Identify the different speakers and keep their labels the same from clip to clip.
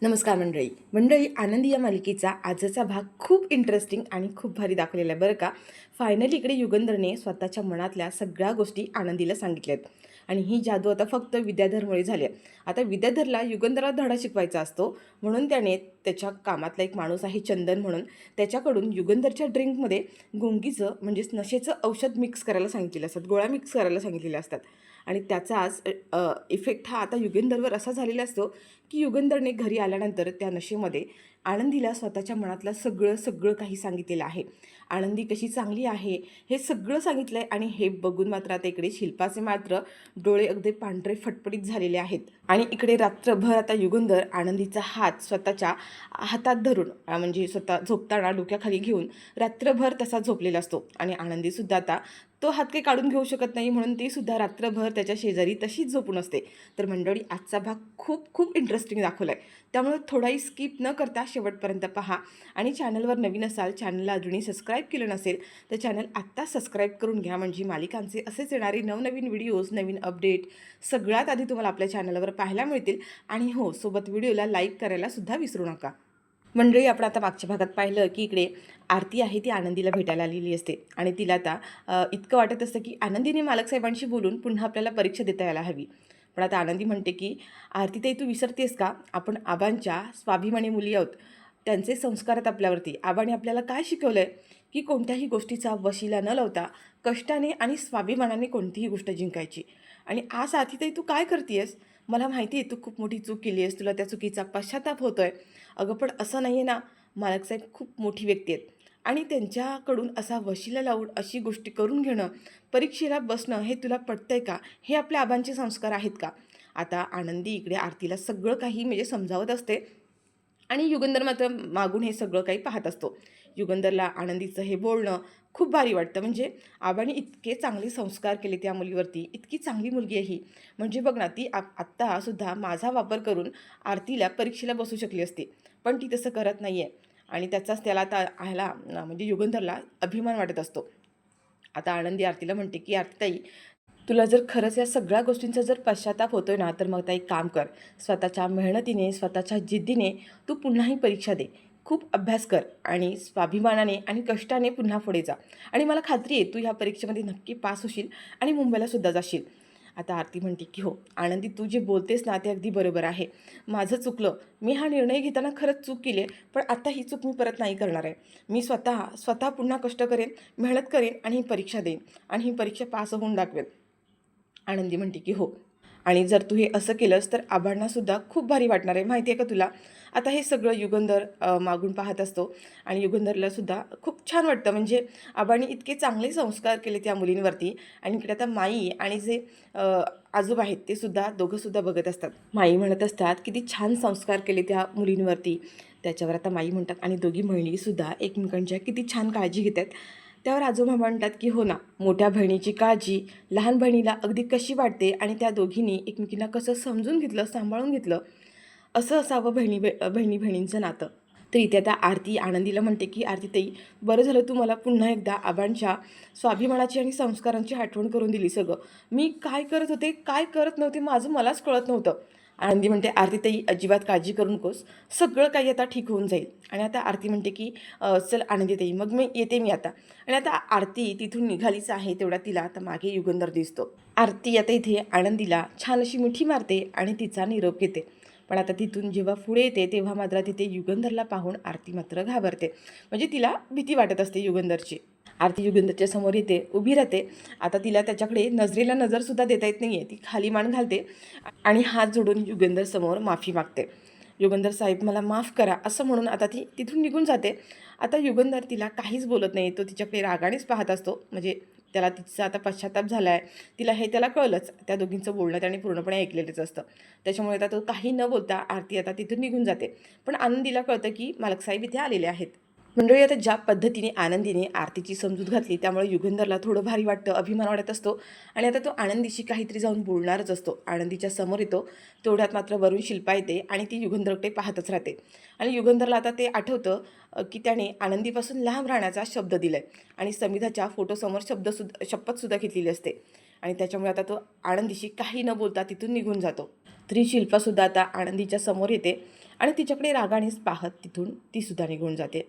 Speaker 1: नमस्कार मंडळी आनंदी या मालिकेचा आजचा भाग खूप इंटरेस्टिंग आणि खूप भारी दाखवलेला आहे बरं का. फायनली इकडे युगंधरने स्वतःच्या मनातल्या सगळ्या गोष्टी आनंदीला सांगितल्या आहेत आणि ही जादू आता फक्त विद्याधरमुळे झाली आहे. आता विद्याधरला युगंधरला धडा शिकवायचा असतो, म्हणून त्याने त्याच्या कामातला एक माणूस आहे चंदन म्हणून, त्याच्याकडून युगंधरच्या ड्रिंकमध्ये गुंगीचं म्हणजेच नशेचं औषध मिक्स करायला सांगितलेलं असतात, गोळ्या मिक्स करायला सांगितलेल्या असतात. आणि त्याचाच इफेक्ट हा आता युगंधरवर असा झालेला असतो की युगंधरने घरी आल्यानंतर त्या नशेमध्ये आनंदीला स्वतःच्या मनातलं सगळं सगळं काही सांगितलेलं आहे. आनंदी कशी चांगली आहे हे सगळं सांगितलं आहे आणि हे बघून मात्र आता इकडे शिल्पाचे मात्र डोळे अगदी पांढरे फटफटीत झालेले आहेत. आणि इकडे रात्रभर आता युगंधर आनंदीचा हात स्वतःच्या हातात धरून म्हणजे स्वतः झोपताना डोक्याखाली घेऊन रात्रभर तसा झोपलेला असतो. आणि आनंदीसुद्धा आता तो हात काही काढून घेऊ शकत नाही, म्हणून ती सुद्धा रात्रभर त्याच्या शेजारी तशीच झोपून असते. तर मंडळी, आजचा भाग खूप खूप इंटरेस्टिंग दाखवला आहे, त्यामुळे थोडाही स्किप न करता शेवटपर्यंत पहा. आणि चॅनलवर नवीन असाल, चॅनलला अजूनही सबस्क्राईब केलं नसेल तर चॅनल आत्ता सबस्क्राईब करून घ्या, म्हणजे मालिकांचे असेच येणारे नवनवीन व्हिडिओज, नवीन अपडेट सगळ्यात आधी तुम्हाला आपल्या चॅनलवर पाहायला मिळतील. आणि हो, सोबत व्हिडिओला लाईक करायला सुद्धा विसरू नका. मंडळी, आपण आता मागच्या भागात पाहिलं की इकडे आरती आहे ती आनंदीला भेटायला आलेली असते आणि तिला आता इतकं वाटत असतं की आनंदीने मालकसाहेबांशी बोलून पुन्हा आपल्याला परीक्षा देता यायला हवी. पण आता आनंदी म्हणते की आरतीताई, तू विसरतेस का, आपण आबांच्या स्वाभिमानी मुली आहोत. त्यांचे संस्कार आहेत आपल्यावरती. आबाने आपल्याला काय शिकवलं आहे की कोणत्याही गोष्टीचा वशिला न लावता कष्टाने आणि स्वाभिमानाने कोणतीही गोष्ट जिंकायची. आणि आज आरतीताई तू काय करतेस, मला माहिती आहे तू खूप मोठी चूक केली आहेस, तुला त्या चुकीचा पश्चाताप होतो आहे. अगं पण असं नाही आहे ना, मालकसाहेब खूप मोठी व्यक्ती आहेत आणि त्यांच्याकडून असा वशिला लावून अशी गोष्टी करून घेणं, परीक्षेला बसणं, हे तुला पटतंय का, हे आपल्या आबांचे संस्कार आहेत का. आता आनंदी इकडे आरतीला सगळं काही म्हणजे समजावत असते आणि युगंधर मात्र मागून हे सगळं काही पाहत असतो. युगंधरला आनंदीचं हे बोलणं खूप भारी वाटतं, म्हणजे आबांनी इतके चांगले संस्कार केले त्या मुलीवरती, इतकी चांगली मुलगी आहे ही. म्हणजे बघ ना, ती आत्तासुद्धा माझा वापर करून आरतीला परीक्षेला बसू शकली असती, पण ती तसं करत नाही आहे. आणि त्याचाच त्याला आता ह्याला म्हणजे युगंधरला अभिमान वाटत असतो. आता आनंदी आरतीला म्हणते की आरतीताई, तुला जर खरंच या सगळ्या गोष्टींचा जर पश्चाताप होतोय ना, तर मग आता एक काम कर. स्वतःच्या मेहनतीने, स्वतःच्या जिद्दीने तू पुन्हा ही परीक्षा दे. खूप अभ्यास कर आणि स्वाभिमानाने आणि कष्टाने पुन्हा पुढे जा. आणि मला खात्री आहे तू ह्या परीक्षेमध्ये नक्की पास होशील आणि मुंबईला सुद्धा जाशील. आता आरती म्हणते की हो आनंदी, तू जे बोलतेस ना ते अगदी बरोबर आहे. माझं चुकलं. मी हा निर्णय घेताना खरंच चूक केली आहे, पण आता ही चूक मी परत नाही करणार आहे. मी स्वतः स्वतः पुन्हा कष्ट करेन, मेहनत करेन आणि ही परीक्षा देईन आणि ही परीक्षा पास होऊन दाखवेन. आनंदी म्हणते की हो, आणि जर तू हे असं केलंस तर आबांनासुद्धा खूप भारी वाटणार आहे, माहिती आहे का तुला. आता हे सगळं युगंधर मागून पाहत असतो आणि युगंधरलासुद्धा खूप छान वाटतं, म्हणजे आबांनी इतके चांगले संस्कार केले त्या मुलींवरती. आणि इकडे आता माई आणि जे आजोबा आहेत ते सुद्धा दोघंसुद्धा बघत असतात. माई म्हणत असतात किती छान संस्कार केले त्या मुलींवरती. त्याच्यावर आता माई म्हणतात आणि दोघी बहिणीसुद्धा एकमेकांच्या किती छान काळजी घेतात. त्यावर आजोबा म्हणतात की हो ना, मोठ्या बहिणीची काळजी लहान बहिणीला अगदी कशी वाटते आणि त्या दोघींनी एकमेकींना कसं समजून घेतलं, सांभाळून घेतलं, असं असावं बहिणींचं नातं. तर इथे आता आरती आनंदीला म्हणते की आरतीताई, बरं झालं तू मला पुन्हा एकदा आबांच्या स्वाभिमानाची आणि संस्कारांची आठवण करून दिली. सगळं मी काय करत होते, काय करत नव्हते, माझं मलाच कळत नव्हतं. आनंदी म्हणते आरतीताई, अजिबात काळजी करू नकोस, सगळं काही आता ठीक होऊन जाईल. आणि आता आरती म्हणते की चल आनंदीताई, मग मी आता. आणि आता आरती तिथून निघालीच आहे, तेवढा तिला आता मागे युगंधर दिसतो. आरती आता इथे आनंदीला छान अशी मिठी मारते आणि तिचा निरोप घेते. पण आता तिथून जेव्हा पुढे येते तेव्हा मात्र तिथे युगंधरला पाहून आरती मात्र घाबरते, म्हणजे तिला भीती वाटत असते युगंधरची. आरती युगंधरच्या समोर येते, उभी राहते. आता तिला त्याच्याकडे नजरेला नजरसुद्धा देता येत नाही आहे. ती खाली मान घालते आणि हात जोडून युगंधर समोर माफी मागते. युगंधर साहेब, मला माफ करा, असं म्हणून आता ती तिथून निघून जाते. आता युगंधर तिला काहीच बोलत नाही, तो तिच्याकडे रागानेच पाहत असतो, म्हणजे त्याला तिचा आता पश्चाताप झाला आहे. त्याला कळलंच, त्या दोघींचं बोलणं त्याने पूर्णपणे ऐकलेलंच असतं. त्याच्यामुळे आता तो काही न बोलता आरती आता तिथून निघून जाते. पण आनंदीला कळतं की मालकसाहेब इथे आलेले आहेत. मंडळी, आता ज्या पद्धतीने आनंदीने आरतीची समजूत घातली त्यामुळे युगंधरला थोडं भारी वाटतं, अभिमान वाटत असतो. आणि आता तो आनंदीशी काहीतरी जाऊन बोलणारच असतो. आनंदीच्या समोर येतो, तेवढ्यात मात्र वरून शिल्पा येते आणि ती युगंधरकडे पाहतच राहते. आणि युगंधरला आता ते आठवतं की त्याने आनंदीपासून लांब राहण्याचा शब्द दिला आहे आणि समिधाच्या फोटोसमोर शपथसुद्धा घेतलेली असते. आणि त्याच्यामुळे आता तो आनंदीशी काही न बोलता तिथून निघून जातो. तरी शिल्पासुद्धा आता आनंदीच्या समोर येते आणि तिच्याकडे रागानेच पाहत तिथून तीसुद्धा निघून जाते.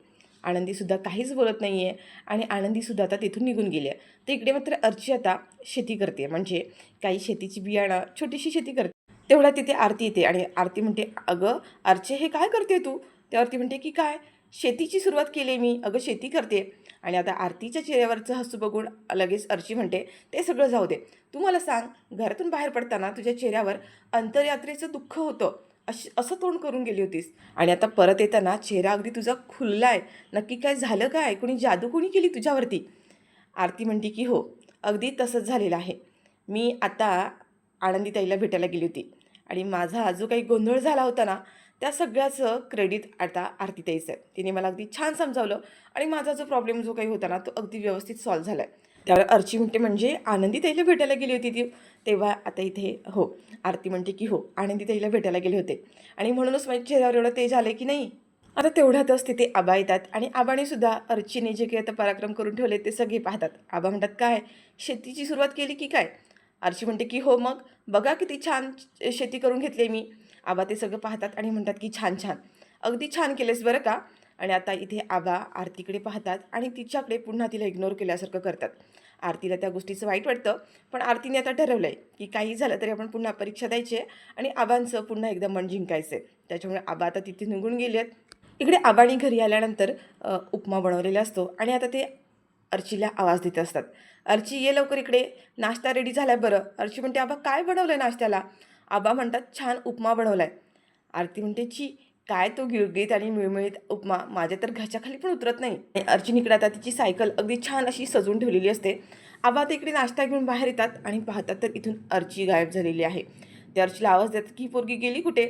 Speaker 1: आनंदीसुद्धा काहीच बोलत नाही आहे आणि आनंदीसुद्धा आता तिथून निघून गेली आहे. तर इकडे मात्र अर्ची आता शेती करते, म्हणजे काही शेतीची बियाणं छोटीशी शेती करते. तेवढ्या तिथे आरती येते आणि आरती म्हणते, अगं अर्चे हे काय करते तू? ते आरती म्हणते की काय, शेतीची सुरुवात केली मी, अगं शेती करते. आणि आता आरतीच्या चेहऱ्यावरचं हसू बघून लगेच अर्ची म्हणते, ते सगळं जाऊ दे, तू मला सांग, घरातून बाहेर पडताना तुझ्या चेहऱ्यावर अंतरयात्रेचं दुःख होतं, असं तोंड करून गेली होतीस आणि आता परत येताना चेहरा अगदी तुझा खुललाय, नक्की काय झालं काय, कुणी जादू कोणी केली तुझ्यावरती? आरती म्हणते की हो, अगदी तसंच झालेलं आहे. मी आता आनंदीताईला भेटायला गेली होती आणि माझा जो काही गोंधळ झाला होता ना, त्या सगळ्याचं क्रेडिट आता आरतीताईचं आहे. तिने मला अगदी छान समजावलं आणि माझा जो प्रॉब्लेम जो काही होता ना, तो अगदी व्यवस्थित सॉल्व्ह झाला आहे. त्यावर अर्ची म्हणते, म्हणजे आनंदीताईला भेटायला गेली होती ती? तेव्हा आता इथे हो, आरती म्हणते की हो, आनंदीताईला भेटायला गेले होते आणि म्हणूनच माझ्या चेहऱ्यावर एवढं तेज आलं की नाही. आता तेवढ्यातच तिथे आबा येतात आणि आबाने सुद्धा अर्चीने जे काही आता पराक्रम करून ठेवले ते सगळे पाहतात. आबा म्हणतात, काय शेतीची सुरुवात केली की काय? अर्ची म्हणते की हो, मग बघा किती छान शेती करून घेतली मी. आबा ते सगळं पाहतात आणि म्हणतात की छान छान, अगदी छान केलेस बरं का. आणि आता इथे आबा आरतीकडे पाहतात आणि तिच्याकडे पुन्हा तिला इग्नोर केल्यासारखं करतात. आरतीला त्या गोष्टीचं वाईट वाटतं, पण आरतीने आता ठरवलं आहे की काही झालं तरी आपण पुन्हा परीक्षा द्यायची आहे आणि आबांचं पुन्हा एकदा मन जिंकायचं आहे. त्याच्यामुळे आबा आता तिथे निघून गेले आहेत. इकडे आबाणी घरी आल्यानंतर उपमा बनवलेला असतो आणि आता ते अर्चीला आवाज देत असतात, अर्ची ये लवकर इकडे, नाश्ता रेडी झाला आहे बरं. अर्ची म्हणते, आबा काय बनवलं आहे नाश्त्याला? आबा म्हणतात, छान उपमा बनवला आहे. आरती म्हणते, ची काय तो गिळगिळीत आणि मिळमिळीत उपमा माझ्या तर घशाखाली पण उतरत नाही. आणि अर्चीनीकडे आता तिची सायकल अगदी छान अशी सजवून ठेवलेली असते. आबा आता इकडे नाश्ता घेऊन बाहेर येतात आणि पाहतात तर इथून अर्ची गायब झालेली आहे. ते अर्चीला आवाज देतात की पोरगी गेली कुठे,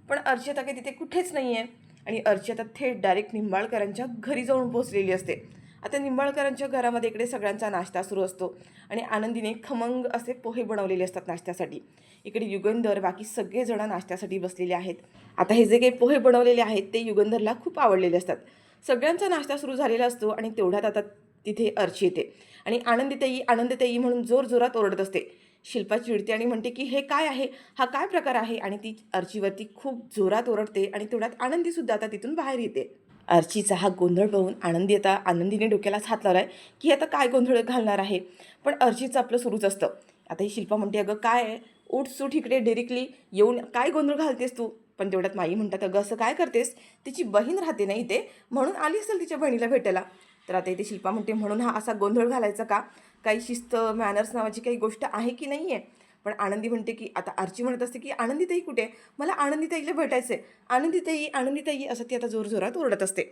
Speaker 1: पण अर्ची आता काही तिथे कुठेच नाही आहे आणि अर्ची आता थेट डायरेक्ट निंबाळकरांच्या घरी जाऊन पोहोचलेली असते. आता निंबाळकरांच्या घरामध्ये इकडे सगळ्यांचा नाश्ता सुरू असतो आणि आनंदीने खमंग असे पोहे बनवलेले असतात नाश्त्यासाठी. इकडे युगंधर बाकी सगळेजण नाश्त्यासाठी बसलेले आहेत. आता हे जे काही पोहे बनवलेले आहेत ते युगंधरला खूप आवडलेले असतात. सगळ्यांचा नाश्ता सुरू झालेला असतो आणि तेवढ्यात आता तिथे अर्ची येते आणि आनंदीताई आनंदीताई म्हणून जोरजोरात ओरडत असते. शिल्पा चिडते आणि म्हणते की हे काय आहे, हा काय प्रकार आहे, आणि ती अर्चीवरती खूप जोरात ओरडते आणि तेवढ्यात आनंदीसुद्धा आता तिथून बाहेर येते. अर्चीचा हा गोंधळ पाहून आनंदीने डोक्यालाच हात लावलाय की आता काय गोंधळ घालणार आहे, पण अर्चीचं आपलं सुरूच असतं. आता ही शिल्पा म्हणते, अगं काय आहे, उठ इकडे डिरेक्टली येऊन काय गोंधळ घालतेस तू? पण तेवढ्यात माई म्हणतात, अगं असं काय करतेस, तिची बहीण राहते ना इथे, म्हणून आली असेल तिच्या बहिणीला भेटायला. तर आता इथे शिल्पा म्हणते, म्हणून हा असा गोंधळ घालायचा का? काही शिस्त मॅनर्स नावाची काही गोष्ट आहे की नाही आहे? पण आनंदी म्हणते की आता अर्ची म्हणत असते की आनंदीताई कुठे, मला आनंदीताईला भेटायचं आहे, आनंदीताई आनंदीताई असं ती आता जोरजोरात ओरडत असते.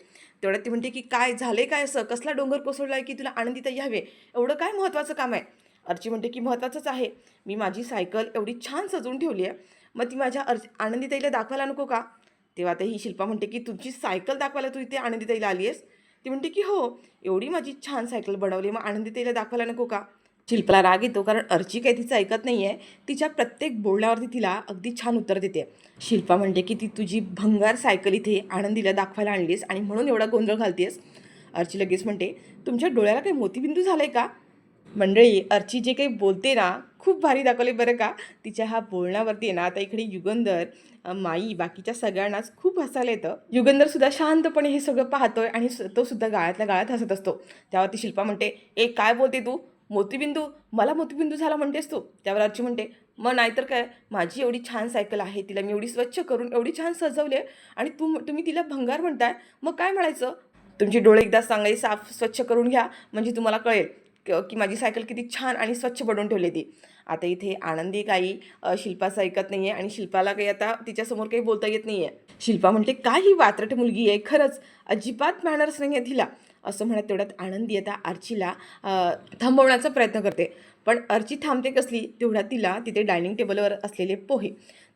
Speaker 1: तेवढ्यात ती म्हणते की काय झाले, काय असं कसला डोंगर कोसळला आहे की तुला आनंदीताई हवे, एवढं काय महत्त्वाचं काम आहे? अर्ची म्हणते की महत्त्वाचंच आहे, मी माझी सायकल एवढी छान सजवून ठेवली आहे, मग ती माझ्या आनंदीताईला दाखवायला नको का? तेव्हा आता ही शिल्पा म्हणते की तुझी सायकल दाखवायला तू इथे आनंदीताईला आली आहेस? ती म्हणते की हो, एवढी माझी छान सायकल बनवली, मग आनंदीताईला दाखवायला नको का? शिल्पाला राग येतो, कारण अर्ची काही तिचं ऐकत नाही आहे. तिच्या प्रत्येक बोलण्यावरती तिला अगदी छान उत्तर देते. शिल्पा म्हणते की ती तुझी भंगार सायकल इथे आनंदीला दाखवायला आणलीस आणि म्हणून एवढा गोंधळ घालतेस. अर्ची लगेच म्हणते, तुमच्या डोळ्याला काही मोतीबिंदू झाला आहे का? मंडळी, अर्ची जे काही बोलते ना, खूप भारी दाखवले बरं का. तिच्या ह्या बोलण्यावरती आहे ना, आता इकडे युगंधर, माई बाकीच्या सगळ्यांनाच खूप हसायला येतं. युगंधरसुद्धा शांतपणे हे सगळं पाहतोय आणि तो सुद्धा गाळ्यातल्या गाळ्यात हसत असतो. त्यावरती शिल्पा म्हणते, ए काय बोलते तू, मोतीबिंदू, मला मोतीबिंदू झाला म्हणतेस तू? त्यावर अर्ची म्हणते, मग नाहीतर काय, माझी एवढी छान सायकल आहे, तिला मी एवढी स्वच्छ करून एवढी छान सजवली आहे आणि तुम्ही तिला भंगार म्हणताय, मग काय म्हणायचं? तुमचे डोळे एकदा चांगले साफ स्वच्छ करून घ्या, म्हणजे तुम्हाला कळेल की माझी सायकल किती छान आणि स्वच्छ बनवून ठेवली ती. आता इथे आनंदी काही शिल्पाचं ऐकत नाही आहे आणि शिल्पाला काही आता तिच्यासमोर काही बोलता येत नाही आहे. शिल्पा म्हणते, काय ही वात्रट मुलगी आहे, खरंच अजिबात मॅनर्स नाही आहे तिला, असं म्हणत तेवढ्यात आनंदी आता अर्चीला थांबवण्याचा प्रयत्न करते. पण अर्ची थांबते कसली, तेवढ्यात तिला तिथे डायनिंग टेबलवर असलेले पोहे,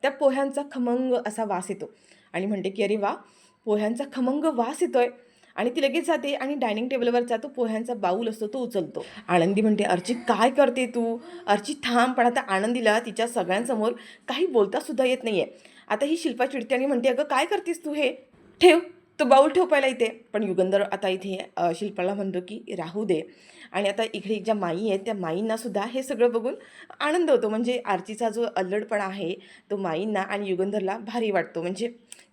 Speaker 1: त्या पोह्यांचा खमंग असा वास येतो आणि म्हणते की अरे वा, पोह्यांचा खमंग वास येतोय, आणि ती लगेच जाते आणि डायनिंग टेबलवरचा तो पोह्यांचा बाऊल असतो तो उचलतो. आनंदी म्हणते, अर्ची काय करते तू, अर्ची थांब. पण आता आनंदीला तिच्या सगळ्यांसमोर काही बोलता सुद्धा येत नाही आहे. आता ही शिल्पा चिडते आणि म्हणते, अगं काय करतेस तू, हे ठेव, तो बाऊल ठेवायला येते, पण युगंधर आता इथे शिल्पाला म्हणतो की राहू दे. आणि आता इकडे ज्या माई आहेत त्या माईंनासुद्धा हे सगळं बघून आनंद होतो. म्हणजे आरचीचा जो अल्लडपणा आहे तो माईंना आणि युगंधरला भारी वाटतो. म्हणजे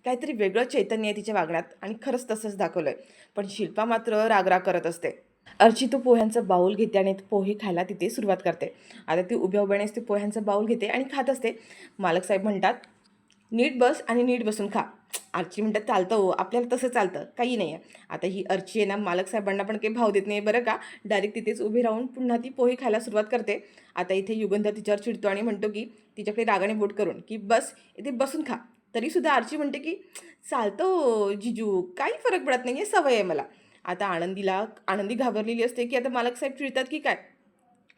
Speaker 1: काहीतरी वेगळं चैतन्य आहे तिच्या वागण्यात आणि खरंच तसंच दाखवलं आहे. पण शिल्पा मात्र रागराग करत असते. अर्ची तो पोह्यांचं बाऊल घेते आणि पोहे खायला तिथे सुरुवात करते. आता ती उभ्या उभ्यानेच ते पोह्यांचं बाऊल घेते आणि खात असते. मालक साहेब म्हणतात, नीट बस आणि नीट बसून खा. अर्ची म्हणतात, चालतं हो, आपल्याला तसं चालतं, काही नाही आहे. आता ही अर्ची आहे ना, मालक साहेबांना पण काही भाव देत नाही बरं का. डायरेक्ट तिथेच उभी राहून पुन्हा ती पोहे खायला सुरुवात करते. आता इथे युगंधर तिच्यावर चिडतो आणि म्हणतो की तिच्याकडे रागाने बोट करून की बस इथे बसून खा. तरीसुद्धा अर्ची म्हणते की चालतं हो जिजू, काही फरक पडत नाही आहे, सवय आहे मला. आता आनंदी घाबरलेली असते की आता मालक साहेब चिडतात की काय.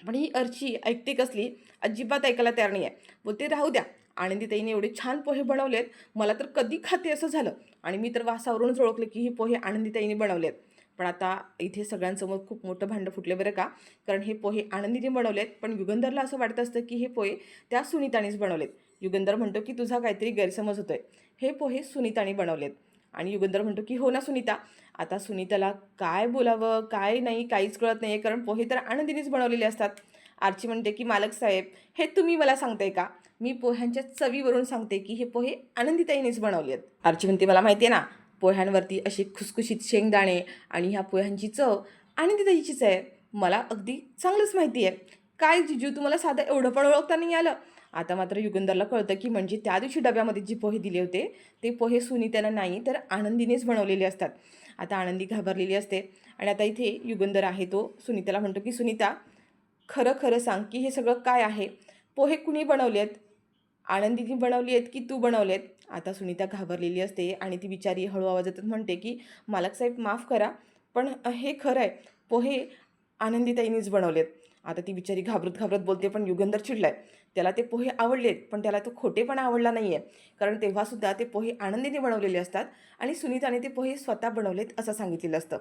Speaker 1: पण ही अर्ची ऐकते कसली, अजिबात ऐकायला तयार नाही आहे. बोलते राहू द्या, आनंदीताईने एवढे छान पोहे बनवलेत, मला तर कधी खाते असं झालं. आणि मी तर वासावरूनच ओळखले की ही पोहे आनंदीताईने बनवलेत. पण आता इथे सगळ्यांसमोर खूप मोठं भांडं फुटले बरं का. कारण हे पोहे आनंदीने बनवलेत, पण युगंधरला असं वाटत असतं की हे पोहे त्या सुनीतानेच बनवलेत. युगंधर म्हणतो की तुझा काहीतरी गैरसमज होतोय, हे पोहे सुनीताने बनवलेत. आणि युगंधर म्हणतो की हो ना सुनीता. आता सुनीताला काय बोलावं काय नाही काहीच कळत नाही आहे, कारण पोहे तर आनंदीनेच बनवलेले असतात. आर्ची म्हणते की मालक साहेब, हे तुम्ही मला सांगताय का? मी पोह्यांच्या चवीवरून सांगते की हे पोहे आनंदीताईनेच बनवले आहेत. आर्ची म्हणते मला माहिती आहे ना, पोह्यांवरती असे खुसखुशीत शेंगदाणे आणि ह्या पोह्यांची चव आनंदीताईचीच आहे. मला अगदी चांगलंच माहिती आहे. काय जिजू, तुम्हाला साधं एवढं पण ओळखता नाही आलं? आता मात्र युगंधरला कळतं की म्हणजे त्या दिवशी डब्यामध्ये जे पोहे दिले होते ते पोहे सुनीताला नाही तर आनंदीनेच बनवलेले असतात. आता आनंदी घाबरलेली असते. आणि आता इथे युगंधर आहे तो सुनीताला म्हणतो की सुनीता, खरं खरं सांग की हे सगळं काय आहे? पोहे कुणी बनवले आहेत? आनंदीने बनवली आहेत की तू बनवलेत? आता सुनीता घाबरलेली असते आणि ती बिचारी हळू आवाजातच म्हणते की मालक साहेब माफ करा, पण हे खरं आहे, पोहे आनंदीताईनीच बनवलेत. आता ती बिचारी घाबरत घाबरत बोलते, पण युगंधर चिडलाय. त्याला ते पोहे आवडलेत, पण त्याला तो खोटेपणा आवडला नाही आहे. कारण तेव्हासुद्धा ते पोहे आनंदीने बनवलेले असतात आणि सुनीताने ते पोहे स्वतः बनवलेत असं सांगितलेलं असतं.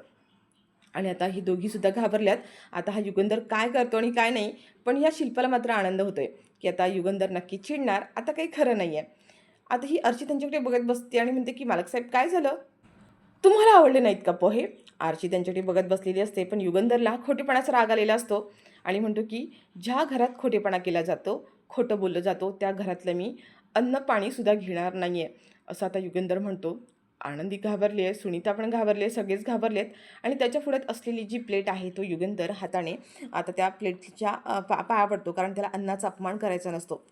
Speaker 1: आणि आता ही दोघीसुद्धा घाबरल्यात. आता हा युगंधर काय करतो आणि काय नाही, पण या शिल्पाला मात्र आनंद होतोय की आता युगंधर नक्की चिडणार, आता काही खरं नाही आहे. आता ही अर्ची त्यांच्याकडे बघत बसते आणि म्हणते की मालक साहेब काय झालं? तुम्हाला आवडले नाहीत का पोहे? आरची त्यांच्याकडे बघत बसलेली असते, पण युगंधरला खोटेपणाचा राग आलेला असतो आणि म्हणतो की ज्या घरात खोटेपणा केला जातो, खोटं बोललं जातो, त्या घरातलं मी अन्न पाणीसुद्धा घेणार नाही आहे, असं आता युगंधर म्हणतो. आनंदी घाबरली आहे, सुनीता पण घाबरली आहे, सगळेच घाबरलेत. आणि त्याच्या पुढ्यात असलेली जी प्लेट आहे तो युगंधर हाताने आता त्या प्लेटच्या पाया पडतो, कारण त्याला अन्नाचा अपमान करायचा नसतो.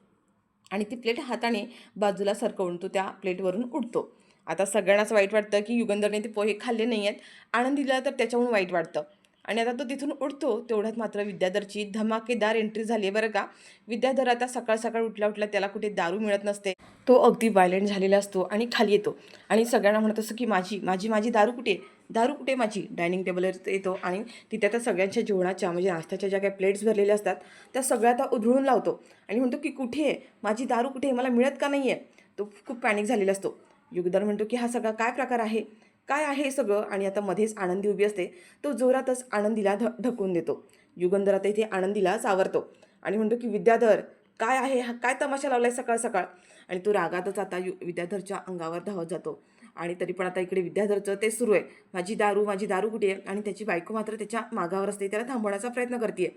Speaker 1: आणि ती प्लेट हाताने बाजूला सरकवून तो त्या प्लेटवरून उडतो. आता सगळ्यांनाच वाईट वाटतं की युगंधरने ते पोहे खाल्ले नाही आहेत. आनंदीला तर त्याच्याहून वाईट वाटतं. आणि आता तो तिथून उडतो. तेवढ्यात मात्र विद्याधरची धमाकेदार एंट्री झाली आहे बरं का. विद्याधर आता सकाळ सकाळ उठल्या उठल्या त्याला कुठे दारू मिळत नसते. तो अगदी वायलेंट झालेला असतो आणि खाली येतो आणि सगळ्यांना म्हणत असतो की माझी माझी माझी दारू कुठे, दारू कुठे माझी. डायनिंग टेबलवर येतो आणि तिथे आता सगळ्यांच्या जेवणाच्या म्हणजे नाश्त्याच्या ज्या काही प्लेट्स भरलेल्या असतात त्या सगळ्या आता उधळून लावतो आणि म्हणतो की कुठे आहे माझी दारू, कुठे आहे, मला मिळत का नाही आहे. तो खूप पॅनिक झालेला असतो. युगधर म्हणतो की हा सगळा काय प्रकार आहे, काय आहे हे सगळं. आणि आता मध्येच आनंदी उभी असते. तो जोरातच आनंदीला ढकलून देतो. युगंधर आता इथे आनंदीला चावरतो आणि म्हणतो की विद्याधर, काय आहे हा, काय तमाशा लावलाय सकाळ सकाळ. आणि तो रागातच आता विद्याधरच्या अंगावर धावत जातो. आणि तरी पण आता इकडे विद्याधरचं ते सुरू आहे, माझी दारू कुठे आहे. आणि त्याची बायको मात्र त्याच्या मागावर असते, त्याला थांबवण्याचा प्रयत्न करते.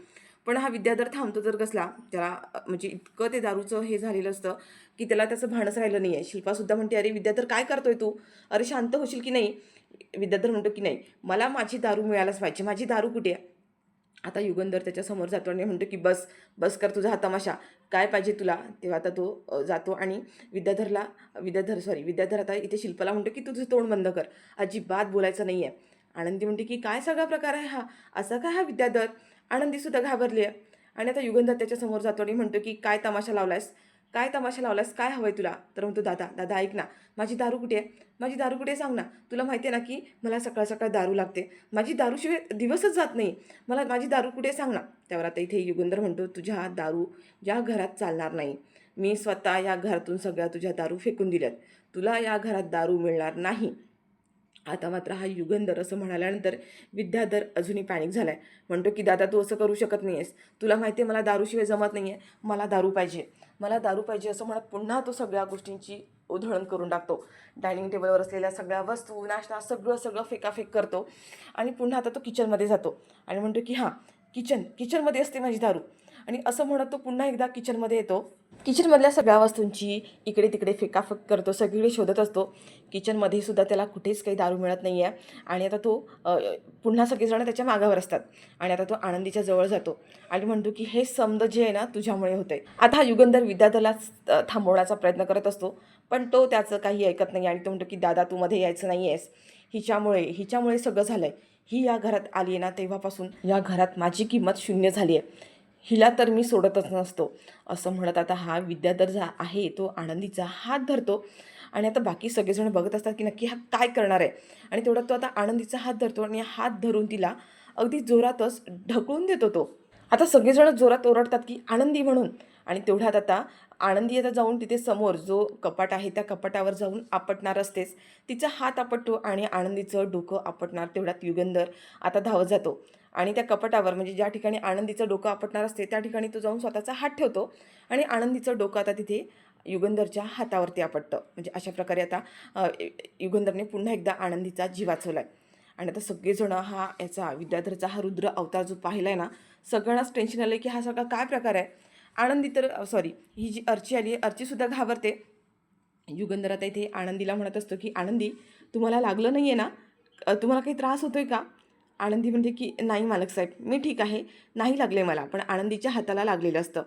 Speaker 1: पण हा विद्याधर थांबतो तर कसला, त्याला म्हणजे इतकं ते दारूचं हे झालेलं असतं की त्याला त्याचं भानच राहिलं नाही आहे. शिल्पासुद्धा म्हणते, अरे विद्याधर काय करतोय तू, अरे शांत होशील की नाही. विद्याधर म्हणतो की नाही, मला माझी दारू मिळायलाच पाहिजे, माझी दारू कुठे आहे. आता युगंधर त्याच्यासमोर जातो आणि म्हणतो की बस बस कर तुझा हा तमाशा, काय पाहिजे तुला. तेव्हा आता तो जातो आणि विद्याधर आता इथे शिल्पाला म्हणतो की तुझं तोंड बंद कर, अजिबात बोलायचं नाही आहे. आनंदी म्हणते की काय सगळा प्रकार आहे हा, असा काय हा विद्याधर. आनंदीसुद्धा घाबरली आहे. आणि आता युगंधर त्याच्यासमोर जातो आणि म्हणतो की काय तमाशा लावलायस, काय तमाशा लावलायस, काय हवं आहे तुला. तर म्हणतो दादा दादा ऐक ना, माझी दारू कुठे आहे, माझी दारू कुठे आहे सांग ना. तुला माहिती आहे ना की मला सकाळ सकाळ दारू लागते, माझी दारूशिवाय दिवसच जात नाही, मला माझी दारू कुठे सांग ना. त्यावर आता इथे युगंधर म्हणतो, तुझ्या दारू या घरात चालणार नाही, मी स्वतः या घरातून सगळ्या तुझ्या दारू फेकून दिल्यात, तुला या घरात दारू मिळणार नाही. आता मात्र हा युगंधर असं म्हणाल्यानंतर विद्याधर अजूनही पॅनिक झाला आहे. म्हणतो की दादा तू असं करू शकत नाही आहेस, तुला माहिती आहे मला दारूशिवाय जमत नाही आहे, मला दारू पाहिजे, मला दारू पाहिजे असं म्हणत पुन्हा तो सगळ्या गोष्टींची उधळण करून टाकतो. डायनिंग टेबलवर असलेल्या सगळ्या वस्तू, नाश्ता सगळं फेकाफेक करतो आणि पुन्हा आता तो किचनमध्ये जातो आणि म्हणतो की हां, किचनमध्ये असते माझी दारू. आणि असं म्हणत तो पुन्हा एकदा किचनमध्ये येतो. किचनमधल्या सगळ्या वस्तूंची इकडे तिकडे फेकाफेक करतो, सगळीकडे शोधत असतो. किचनमध्ये सुद्धा त्याला कुठेच काही दारू मिळत नाही आहे. आणि आता तो पुन्हा सगळेजण त्याच्या मागावर असतात आणि आता तो आनंदीच्या जवळ जातो आणि म्हणतो की हे समज जे आहे ना तुझ्यामुळे होतंय. आता हा युगंधर विद्याधरला थांबवण्याचा प्रयत्न करत असतो, पण तो त्याचं काही ऐकत नाही आणि तो म्हणतो की दादा तू मध्ये यायचं नाही आहेस, हिच्यामुळे सगळं झालंय. ही या घरात आली आहे ना तेव्हापासून या घरात माझी किंमत शून्य झाली आहे. हिला तर मी सोडतच नसतो. असं म्हणत आता हा विद्याधर जो आहे तो आनंदीचा हात धरतो आणि आता बाकी सगळेजण बघत असतात की नक्की हा काय करणार आहे. आणि तेवढा तो आता आनंदीचा हात धरतो आणि हात धरून तिला अगदी जोरातच ढकलून देतो तो. आता सगळेजण जोरात ओरडतात की आनंदी म्हणून. आणि तेवढ्यात आता आनंदी आता जाऊन तिथे समोर जो कपाट आहे त्या कपाटावर जाऊन आपटणार असतेच. तिचा हात आपटतो आणि आनंदीचं डोकं आपटणार. तेवढ्यात युगंधर आता धावत जातो आणि त्या कपाटावर म्हणजे ज्या ठिकाणी आनंदीचं डोकं आपटणार असते त्या ठिकाणी तो जाऊन स्वतःचा हात ठेवतो आणि आनंदीचं डोकं आता तिथे युगंधरच्या हातावरती आपटतं. म्हणजे अशा प्रकारे आता युगंधरने पुन्हा एकदा आनंदीचा जीव वाचवला आहे. आणि आता सगळेजण याचा विद्याधरचा हा रुद्र अवतार जो पाहिला आहे ना, सगळ्यांनाच टेन्शन आलं की हा सगळा काय प्रकार आहे. आनंदी तर सॉरी ही जी अर्ची आली आहे, अर्चीसुद्धा घाबरते. युगंधर आता इथे आनंदीला म्हणत असतो की आनंदी तुम्हाला लागलं नाही आहे ना, तुम्हाला काही त्रास होतो आहे का. आनंदी म्हणते की नाही मालक साहेब मी ठीक आहे, नाही लागले मला, पण आनंदीच्या हाताला लागलेलं असतं.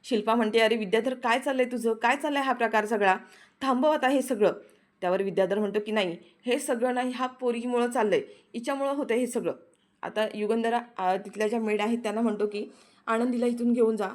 Speaker 1: शिल्पा म्हणते अरे विद्याधर काय चाललंय तुझं, काय चाललंय हा प्रकार सगळा, थांबव आता हे सगळं. त्यावर विद्याधर म्हणतो की नाही हे सगळं नाही ह्या पोरीमुळं चाललंय, हिच्यामुळं होतं हे सगळं. आता युगंधरा तिथल्या ज्या मेड आहेत त्यांना म्हणतो की आनंदीला इथून घेऊन जा,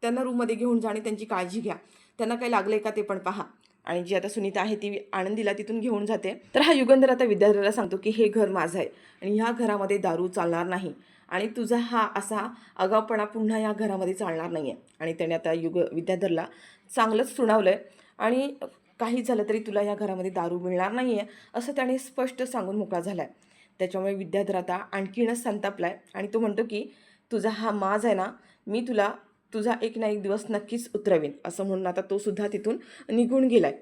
Speaker 1: त्यांना रूममध्ये घेऊन जा आणि त्यांची काळजी घ्या, त्यांना काही लागलंय का ते पण पहा. आणि जी आता सुनीता आहे ती आनंदीला तिथून घेऊन जाते. तर हा युगंधर आता विद्याधराला सांगतो की हे घर माझं आहे आणि ह्या घरामध्ये दारू चालणार नाही आणि तुझा हा असा आगाऊपणा पुन्हा या घरामध्ये चालणार नाही आहे. आणि त्याने आता विद्याधरला चांगलंच सुनावलं आहे आणि काही झालं तरी तुला या घरामध्ये दारू मिळणार नाही आहे असं त्याने स्पष्ट सांगून मोकळा झाला आहे. त्याच्यामुळे विद्याधर आता आणखीनच संतापला आहे आणि तो म्हणतो की तुझा हा माज आहे ना, मी तुझा एक ना एक दिवस नक्कीच उतरवेन. असं म्हणून आता तो सुद्धा तिथून निघून गेलाय.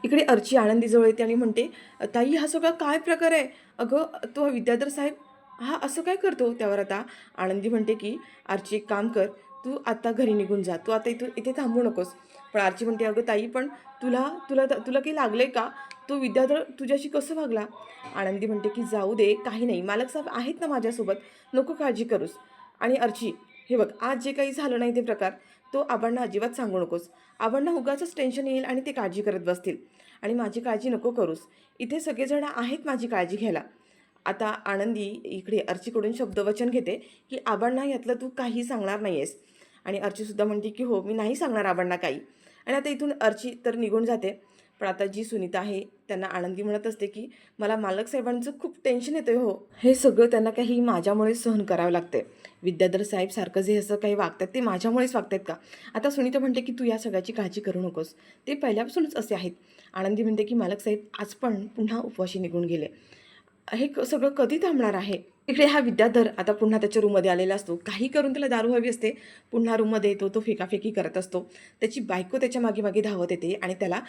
Speaker 1: इकडे अर्ची आनंदीजवळ येते आणि म्हणते ताई हा सगळा काय प्रकार आहे. अगं तो विद्याधर साहेब हा असं काय करतो. त्यावर आता आनंदी म्हणते की आर्ची एक काम कर, तू आता घरी निघून जा, तू आता इथे थांबू नकोस. पण आर्ची म्हणते अगं ताई पण तुला तुला तुला काही लागलं आहे का, तो विद्याधर तुझ्याशी कसं वागला. आनंदी म्हणते की जाऊ दे काही नाही, मालक साहेब आहेत ना माझ्यासोबत, नको काळजी करूस. आणि अर्ची हे बघ आज जे काही झालं नाही ते प्रकार तो आबांना अजिबात सांगू नकोस. आबांना उगाचच टेन्शन येईल आणि ते काळजी करत बसतील आणि माझी काळजी नको करूस. इथे सगळेजण आहेत माझी काळजी घ्यायला. आता आनंदी इकडे अर्चीकडून शब्दवचन घेते की आबांना यातलं तू काही सांगणार नाही आहेस. आणि अर्चीसुद्धा म्हणते की हो मी नाही सांगणार आबांना काही. आणि आता इथून अर्ची तर निघून जाते. पण आता जी सुनीता आहे त्यांना आनंदी म्हणत असते की मला मालक साहेबांचं खूप टेन्शन येतं हो, हे सगळं त्यांना काही माझ्यामुळे सहन करावं लागते. विद्याधर साहेब सारखं जे असं काही वागतात ते माझ्यामुळेच वागतात का. आता सुनीता म्हणते की तू या सगळ्याची काळजी करू नकोस, ते पहिल्यापासूनच असे आहेत. आनंदी म्हणते की मालक साहेब आज पण पुन्हा उपवाशी निघून गेले, हे सगळं कधी थांबणार आहे. इकडे हा विद्याधर आता पुन्हा त्याच्या रूममध्ये आलेला असतो. काही करून त्याला दारू हवी असते. पुन्हा रूममध्ये येतो, तो फेकाफेकी करत असतो. त्याची बायको त्याच्या मागे मागे धावत येते आणि त्याला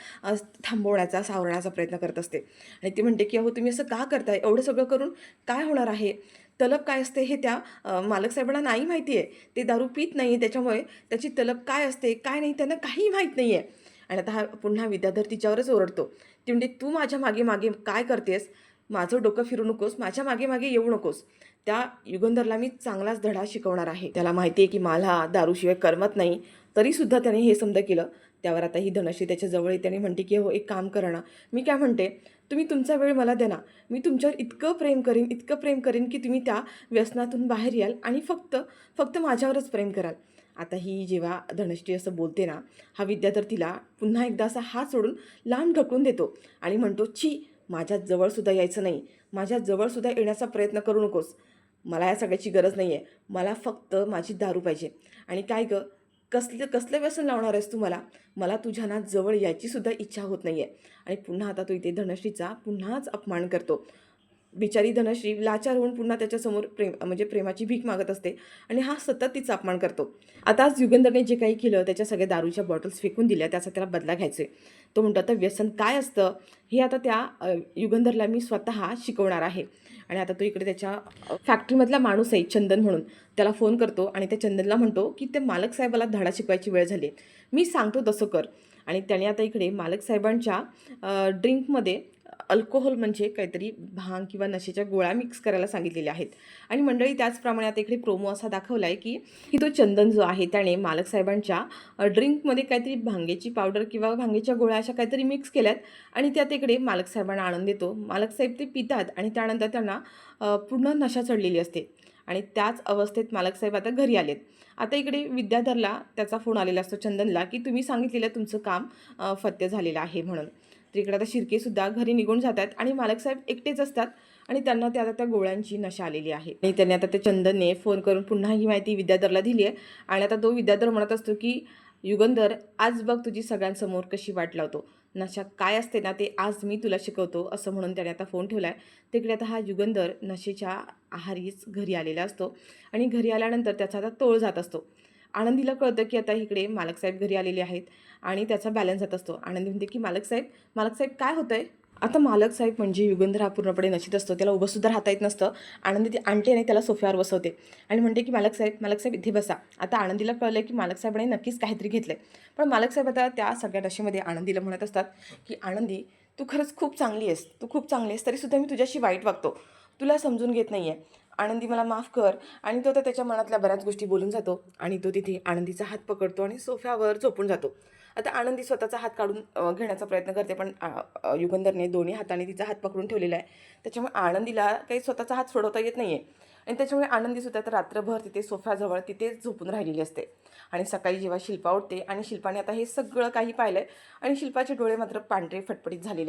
Speaker 1: थांबवण्याचा सावरण्याचा प्रयत्न करत असते. आणि ती म्हणते की अहो तुम्ही असं का करताय, एवढं सगळं करून काय होणार आहे. तलब काय असते हे त्या मालक साहेबांना नाही माहिती आहे. ते दारू पित नाही, त्याच्यामुळे त्याची तलब काय असते काय नाही त्यांना काही माहीत नाही आहे. आणि आता हा पुन्हा विद्याधर तिच्यावरच ओरडतो. ती म्हणते तू माझ्या मागे मागे काय करतेस, माझं डोकं फिरू नकोस, माझ्या मागे मागे येऊ नकोस. त्या युगंधरला मी चांगलाच धडा शिकवणार आहे. त्याला माहिती आहे की मला दारूशिवाय करमत नाही, तरीसुद्धा त्याने हे समजा केलं. त्यावर आता ही धनश्री त्याच्या जवळ येते आणि म्हणते की हो एक काम करा ना, मी काय म्हणते तुम्ही तुमचा वेळ मला द्या ना, मी तुमच्यावर इतकं प्रेम करेन की तुम्ही त्या व्यसनातून बाहेर याल आणि फक्त फक्त माझ्यावरच प्रेम कराल. आता ही जेव्हा धनश्री असं बोलते ना, हा विद्याधर तिला पुन्हा एकदा असा हात सोडून लांब ढकलून देतो आणि म्हणतो छी माझ्या जवळसुद्धा यायचं नाही, माझ्या जवळसुद्धा येण्याचा प्रयत्न करू नकोस. मला या सगळ्याची गरज नाही आहे, मला फक्त माझी दारू पाहिजे. आणि काय गं कसलं व्यसन लावणार आहेस तू मला तुझ्या ना जवळ यायचीसुद्धा इच्छा होत नाही आहे. आणि पुन्हा आता तो इथे धनश्रीचा पुन्हाच अपमान करतो. बिचारी धनश्री लाचार होऊन पुन्हा त्याच्यासमोर म्हणजे प्रेमाची भीक मागत असते आणि हा सतत तिचा अपमान करतो. आता आज युगंधरने जे काही केलं त्याच्या सगळ्या दारूच्या बॉटल्स फेकून दिल्या, त्याचा त्याला बदला घ्यायचा आहे. तो म्हणतो आता व्यसन काय असतं हे आता त्या युगंधरला मी स्वतः शिकवणार आहे. आणि आता तो इकडे त्याच्या फॅक्टरीमधला माणूस आहे चंदन म्हणून, त्याला फोन करतो आणि त्या चंदनला म्हणतो की ते मालक साहेबाला धडा शिकवायची वेळ झाली, मी सांगतो तसं कर. आणि त्याने आता इकडे मालक साहेबांच्या ड्रिंकमध्ये अल्कोहोल म्हणजे काहीतरी भांग किंवा नशेच्या गोळ्या मिक्स करायला सांगितलेल्या आहेत. आणि मंडळी त्याचप्रमाणे आता इकडे प्रोमो असा दाखवला आहे की तो चंदन जो आहे त्याने मालक साहेबांच्या ड्रिंकमध्ये काहीतरी भांगेची पावडर किंवा भांगेच्या गोळ्या अशा काहीतरी मिक्स केल्यात आणि त्यात इकडे मालक साहेबांना आनंद देतो. मालक साहेब ते पितात आणि त्यानंतर त्यांना पूर्ण नशा चढलेली असते आणि त्याच अवस्थेत मालक साहेब आता घरी आलेत. आता इकडे विद्याधरला त्याचा फोन आलेला असतो चंदनला की तुम्ही सांगितलेलं तुमचं काम फत्य झालेलं आहे म्हणून. तर इकडे आता शिर्केसुद्धा घरी निघून जातात आणि मालक साहेब एकटेच असतात आणि त्यांना त्या आता त्या गोळ्यांची नशा आलेली आहे. आणि त्यांनी आता ते चंदनने फोन करून पुन्हा ही माहिती विद्याधरला दिली आहे. आणि आता तो विद्याधर म्हणत असतो की युगंधर, आज बघ तुझी सगळ्यांसमोर कशी वाट लावतो, नशा काय असते ना ते आज मी तुला शिकवतो, असं म्हणून त्याने आता फोन ठेवला आहे. तिकडे आता हा युगंधर नशेच्या आहारीच घरी आलेला असतो आणि घरी आल्यानंतर त्याचा आता तोळ जात असतो. आनंदीला कळतं की आता इकडे मालकसाहेब घरी आलेले आहेत आणि त्याचा बॅलन्स जात असतो. आनंदी म्हणते की मालकसाहेब काय होतंय? आता मालकसाहेब म्हणजे युगंधर हा पूर्णपणे नशीत असतो, त्याला उभंसुद्धा राहता येत नसतं. आनंदी ती आणते आणि त्याला सोफ्यावर बसवते आणि म्हणते की मालकसाहेब इथे बसा. आता आनंदीला कळलं की मालकसाहेबांनी नक्कीच काहीतरी घेतलं आहे. पण मालकसाहेब आता त्या सगळ्या नशेमध्ये आनंदीला म्हणत असतात की आनंदी, तू खरंच खूप चांगली आहेस, तू खूप चांगली आहेस, तरीसुद्धा मी तुझ्याशी वाईट वागतो, तुला समजून घेत नाही आहे. आनंदी मला माफ कर. आणि तो तर त्याच्या मनातल्या बऱ्याच गोष्टी बोलून जातो आणि तो तिथे आनंदीचा हात पकडतो आणि सोफ्यावर झोपून जातो. आता आनंदी स्वतःचा हात काढून घेण्याचा प्रयत्न करते, पण युगंधरने दोन्ही हाताने तिचा हात पकडून ठेवलेला आहे. त्याच्यामुळे आनंदीला काही स्वतःचा हात सोडवता येत नाही आहे आणि त्याच्यामुळे आनंदीसुद्धा तर रात्रभर तिथे सोफ्याजवळ तिथेच झोपून राहिलेली असते. आणि सकाळी जेव्हा शिल्पा उठते आणि शिल्पाने आता हे सगळं काही पाहिलं आहे आणि शिल्पाचे डोळे मात्र पांढरे फटफटीत झालेले